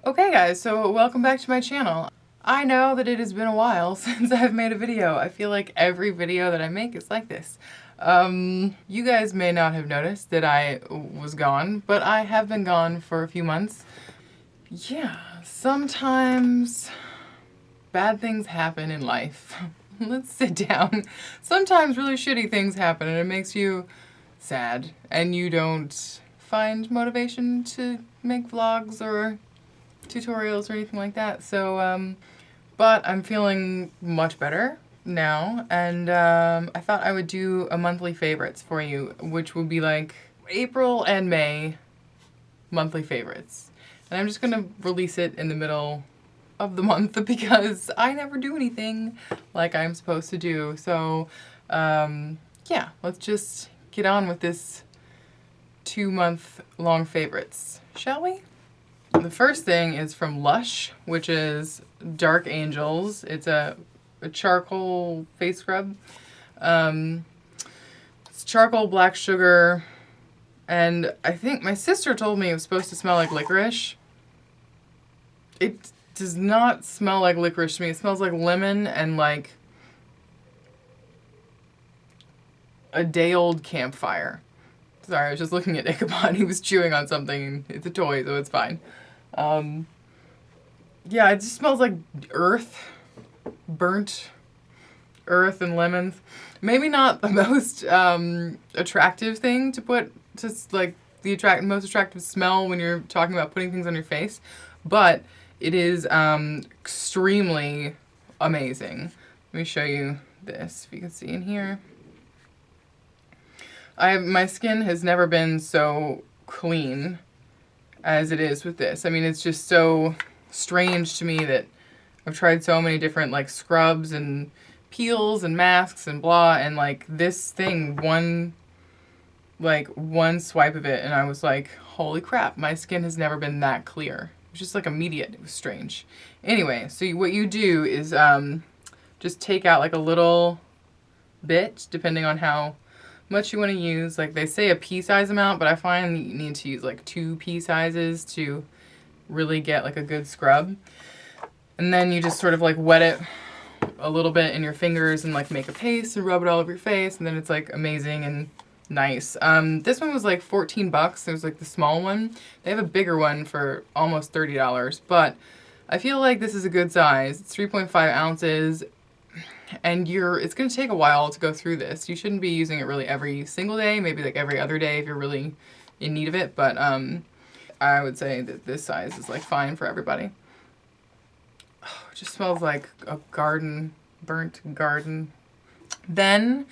Okay guys, so welcome back to my channel. I know that it has been a while since I've made a video. I feel like every video that I make is like this. You guys may not have noticed that I was gone, but I have been gone for a few months. Yeah, sometimes bad things happen in life. Let's sit down. Sometimes really shitty things happen and it makes you sad and you don't find motivation to make vlogs or tutorials or anything like that. So, but I'm feeling much better now, and I thought I would do a monthly favorites for you, which would be like April and May monthly favorites. And I'm just gonna release it in the middle of the month because I never do anything like I'm supposed to do. So, yeah, let's just get on with this 2-month long favorites, shall we? The first thing is from Lush, which is Dark Angels. It's a charcoal face scrub. It's charcoal, black sugar, and I think my sister told me it was supposed to smell like licorice. It does not smell like licorice to me. It smells like lemon and like a day-old campfire. Sorry, I was just looking at Ichabod. He was chewing on something. It's a toy, so it's fine. Yeah, it just smells like earth, burnt earth and lemons. Maybe not the most attractive thing to put, just like the most attractive smell when you're talking about putting things on your face, but it is extremely amazing. Let me show you this, if you can see in here. My skin has never been so clean as it is with this. I mean, it's just so strange to me that I've tried so many different like scrubs and peels and masks and blah, and like this thing, one swipe of it and I was like, holy crap, my skin has never been that clear. It was just like immediate. It was strange. Anyway, so what you do is just take out like a little bit, depending on how much you want to use. Like they say a pea size amount, but I find that you need to use like 2 pea sizes to really get like a good scrub. And then you just sort of like wet it a little bit in your fingers and like make a paste and rub it all over your face, and then it's like amazing and nice. This one was like 14 bucks. There's like the small one. They have a bigger one for almost $30, but I feel like this is a good size. It's 3.5 ounces. And it's going to take a while to go through this. You shouldn't be using it really every single day, maybe like every other day if you're really in need of it, but I would say that this size is like fine for everybody. Oh, it just smells like a garden, burnt garden. Then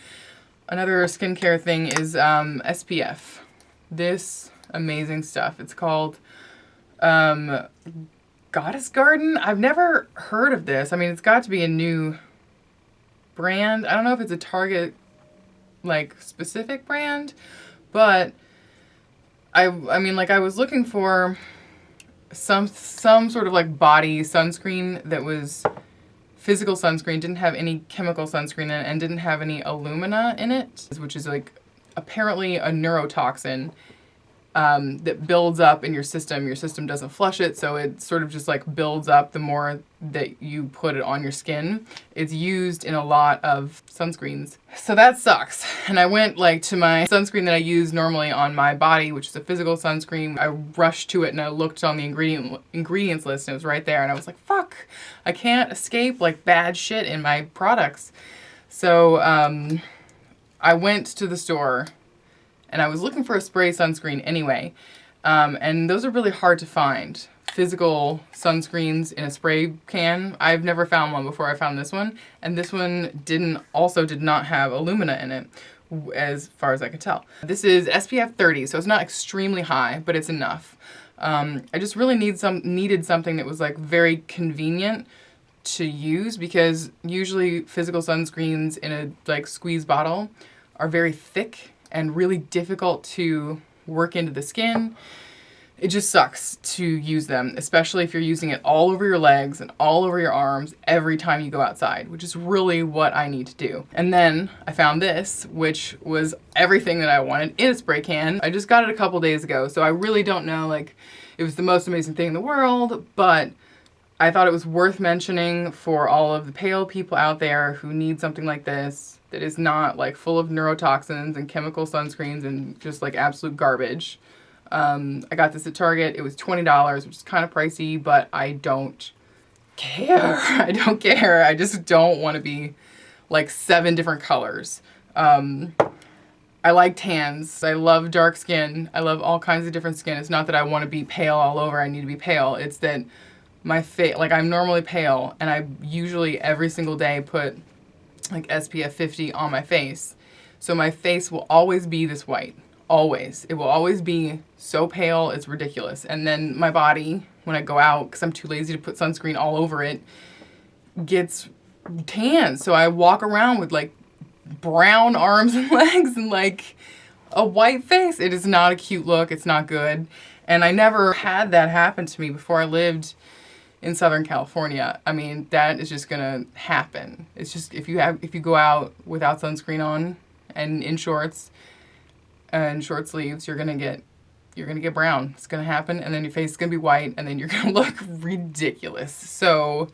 another skincare thing is SPF. This amazing stuff. It's called Goddess Garden. I've never heard of this. I mean, it's got to be a new brand. I don't know if it's a Target like specific brand, but I mean, like I was looking for some sort of like body sunscreen that was physical sunscreen, didn't have any chemical sunscreen in it, and didn't have any alumina in it, which is like apparently a neurotoxin that builds up in your system. Your system doesn't flush it, so it sort of just like builds up the more that you put it on your skin. It's used in a lot of sunscreens. So that sucks. And I went like to my sunscreen that I use normally on my body, which is a physical sunscreen. I rushed to it and I looked on the ingredients list and it was right there. And I was like, fuck, I can't escape like bad shit in my products. So I went to the store and I was looking for a spray sunscreen anyway, and those are really hard to find. Physical sunscreens in a spray can. I've never found one before I found this one, and this one did not have alumina in it, as far as I could tell. This is SPF 30, so it's not extremely high, but it's enough. I just really needed something that was like very convenient to use, because usually physical sunscreens in a like squeeze bottle are very thick and really difficult to work into the skin. It just sucks to use them, especially if you're using it all over your legs and all over your arms every time you go outside, which is really what I need to do. And then I found this, which was everything that I wanted in a spray can. I just got it a couple days ago, so I really don't know like it was the most amazing thing in the world, but I thought it was worth mentioning for all of the pale people out there who need something like this that is not like full of neurotoxins and chemical sunscreens and just like absolute garbage. I got this at Target. It was $20, which is kind of pricey, but I don't care. I don't care. I just don't want to be like 7 different colors. I like tans. I love dark skin. I love all kinds of different skin. It's not that I want to be pale all over. I need to be pale. It's that my face, like I'm normally pale, and I usually every single day put like SPF 50 on my face. So my face will always be this white. Always. It will always be so pale, it's ridiculous. And then my body, when I go out, because I'm too lazy to put sunscreen all over it, gets tan. So I walk around with like brown arms and legs and like a white face. It is not a cute look. It's not good. And I never had that happen to me before I lived in Southern California. I mean, that is just gonna happen. It's just if you go out without sunscreen on and in shorts and short sleeves, you're gonna get brown. It's gonna happen, and then your face is gonna be white, and then you're gonna look ridiculous. So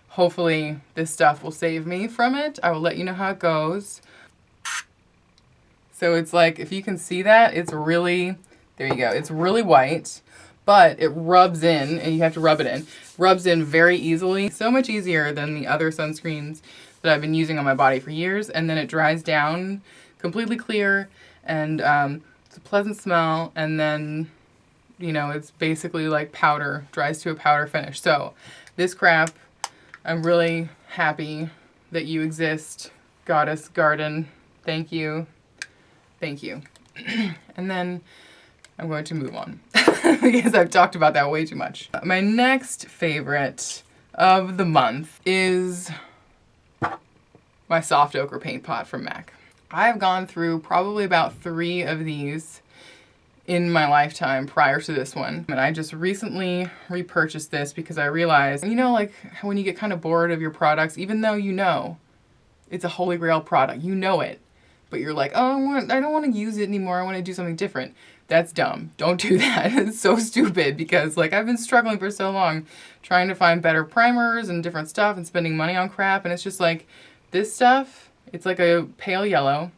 hopefully this stuff will save me from it. I will let you know how it goes. So it's like, if you can see that, it's really, there you go. It's really white, but it rubs in, and you have to rub it in. Rubs in very easily. So much easier than the other sunscreens that I've been using on my body for years. And then it dries down completely clear, and it's a pleasant smell. And then, you know, it's basically like powder, dries to a powder finish. So this crap, I'm really happy that you exist, Goddess Garden. Thank you. Thank you. And then I'm going to move on because I've talked about that way too much. My next favorite of the month is my soft ochre paint pot from MAC. I've gone through probably about 3 of these in my lifetime prior to this one. And I just recently repurchased this because I realized, you know, like when you get kind of bored of your products, even though you know it's a holy grail product, you know it, but you're like, oh, I don't want to use it anymore. I want to do something different. That's dumb. Don't do that. It's so stupid because like I've been struggling for so long trying to find better primers and different stuff and spending money on crap. And it's just like this stuff, it's like a pale yellow.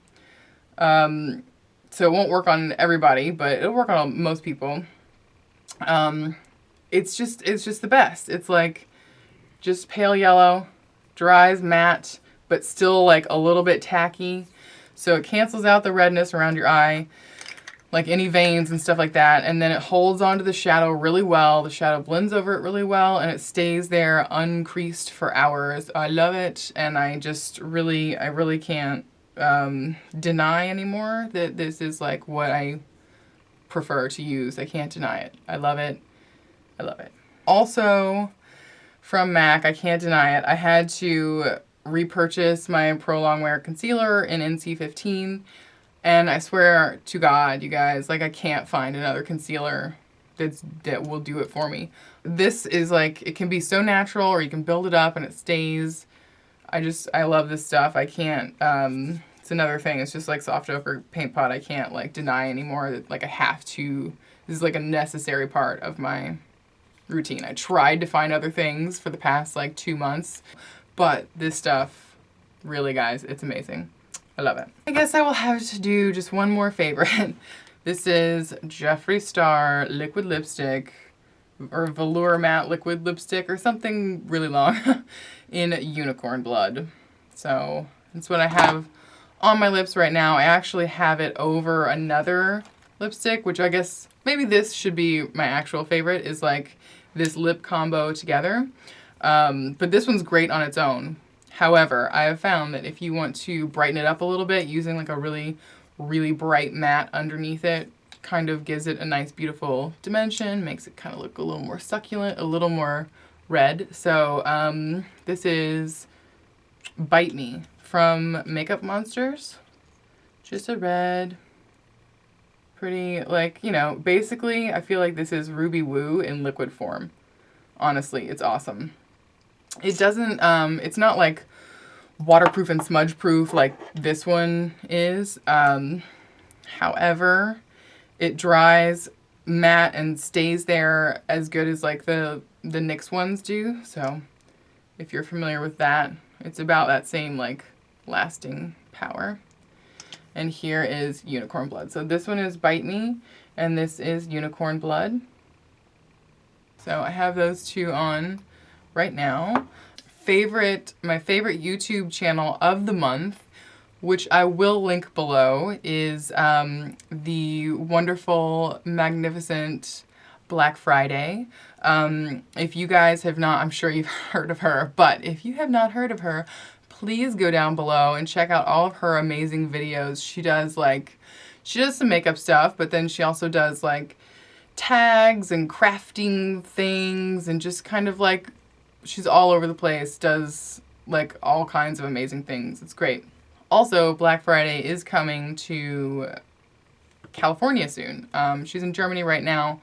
So it won't work on everybody, but it'll work on most people. It's just the best. It's like just pale yellow, dries matte, but still like a little bit tacky. So it cancels out the redness around your eye, like any veins and stuff like that. And then it holds onto the shadow really well. The shadow blends over it really well, and it stays there uncreased for hours. I love it, and I really can't deny anymore that this is like what I prefer to use. I can't deny it. I love it. I love it. Also from MAC, I can't deny it. I had to repurchase my Pro Longwear Concealer in NC15, and I swear to God, you guys, like I can't find another concealer that will do it for me. This is like, it can be so natural, or you can build it up and it stays. I love this stuff. I can't, it's another thing. It's just like soft ochre paint pot. I can't like deny anymore that like I have to, this is like a necessary part of my routine. I tried to find other things for the past like 2 months, but this stuff, really guys, it's amazing. I love it. I guess I will have to do just one more favorite. This is Jeffree Star liquid lipstick, or velour matte liquid lipstick, or something really long in unicorn blood. So that's what I have on my lips right now. I actually have it over another lipstick, which I guess maybe this should be my actual favorite, is like this lip combo together. But this one's great on its own. However, I have found that if you want to brighten it up a little bit, using like a really, really bright matte underneath it kind of gives it a nice, beautiful dimension, makes it kind of look a little more succulent, a little more red. So this is Bite Me from Makeup Monsters. Just a red, pretty, like, you know, basically I feel like this is Ruby Woo in liquid form. Honestly, it's awesome. It doesn't, it's not like waterproof and smudge proof like this one is. However, it dries matte and stays there as good as like the NYX ones do. So if you're familiar with that, it's about that same like lasting power. And here is Unicorn Blood. So this one is Bite Me, and this is Unicorn Blood. So I have those two on right now. My favorite YouTube channel of the month, which I will link below, is the wonderful, magnificent Black Friday. If you guys have not, I'm sure you've heard of her, but if you have not heard of her, please go down below and check out all of her amazing videos. She does some makeup stuff, but then she also does like tags and crafting things and just kind of like, she's all over the place, does like all kinds of amazing things. It's great. Also, Black Friday is coming to California soon. She's in Germany right now,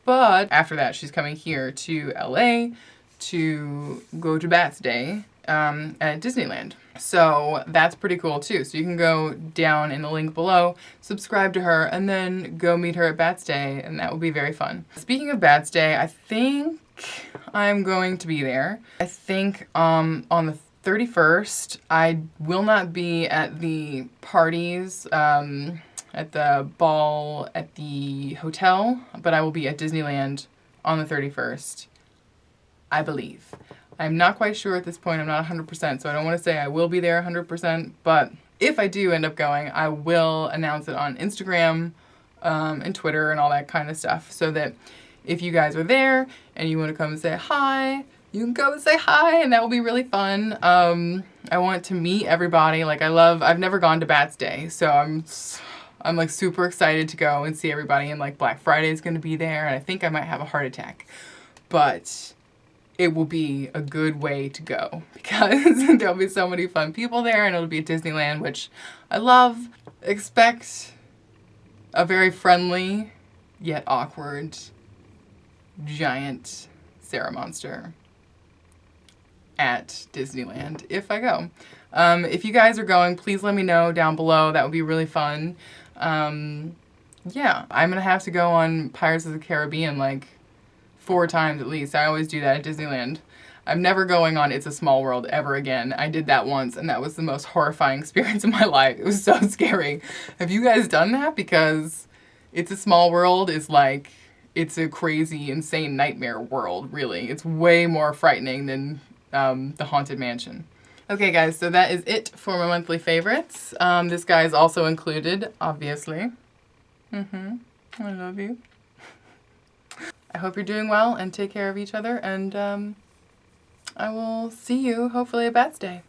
but after that she's coming here to LA to go to Bats Day at Disneyland. So that's pretty cool too. So you can go down in the link below, subscribe to her, and then go meet her at Bats Day, and that will be very fun. Speaking of Bats Day, I think I'm going to be there. I think on the 31st, I will not be at the parties, at the ball at the hotel, but I will be at Disneyland on the 31st, I believe. I'm not quite sure at this point. I'm not 100%, so I don't want to say I will be there 100%, but if I do end up going, I will announce it on Instagram and Twitter and all that kind of stuff, so that if you guys are there and you want to come and say hi, you can go and say hi, and that will be really fun. I want to meet everybody. Like, I've never gone to Bats Day, so I'm like super excited to go and see everybody, and like Black Friday is going to be there, and I think I might have a heart attack, but it will be a good way to go because there'll be so many fun people there, and it'll be at Disneyland, which I love. Expect a very friendly yet awkward giant Sarah monster at Disneyland if I go. If you guys are going, please let me know down below. That would be really fun. Yeah, I'm gonna have to go on Pirates of the Caribbean like 4 times at least. I always do that at Disneyland. I'm never going on It's a Small World ever again. I did that once, and that was the most horrifying experience of my life. It was so scary. Have you guys done that? Because It's a Small World is like, it's a crazy, insane nightmare world, really. It's way more frightening than the Haunted Mansion. Okay guys, so that is it for my monthly favorites. This guy is also included, obviously. I love you. I hope you're doing well and take care of each other, and I will see you hopefully at Bats Day.